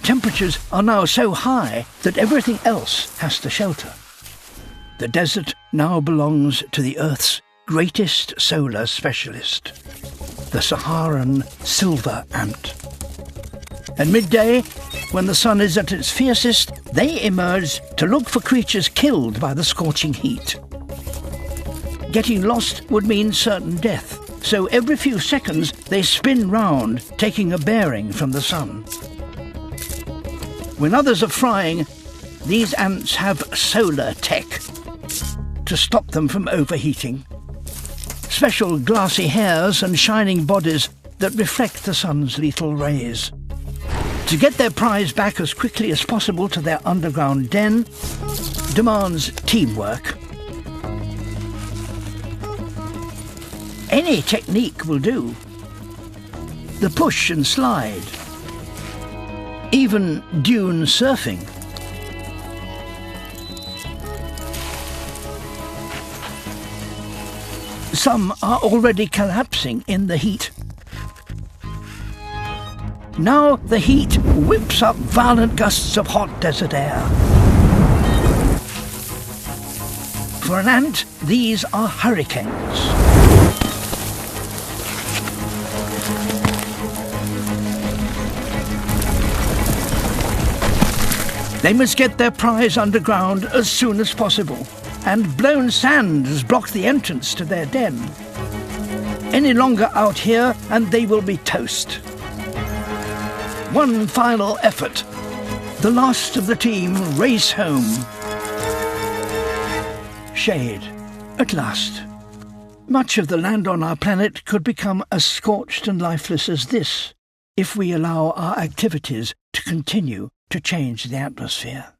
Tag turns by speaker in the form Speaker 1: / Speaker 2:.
Speaker 1: Temperatures are now so high that everything else has to shelter. The desert now belongs to the Earth's greatest solar specialist, the Saharan silver ant. At midday, when the sun is at its fiercest, they emerge to look for creatures killed by the scorching heat. Getting lost would mean certain death, so every few seconds they spin round, taking a bearing from the sun. When others are frying, these ants have solar tech to stop them from overheating. Special glassy hairs and shining bodies that reflect the sun's lethal rays. To get their prize back as quickly as possible to their underground den demands teamwork. Any technique will do. The push and slide. Even dune surfing. Some are already collapsing in the heat. Now the heat whips up violent gusts of hot desert air. For an ant, these are hurricanes. They must get their prize underground as soon as possible, and blown sand has blocked the entrance to their den. Any longer out here and they will be toast. One final effort. The last of the team race home. Shade, at last. Much of the land on our planet could become as scorched and lifeless as this if we allow our activities to continue to change the atmosphere.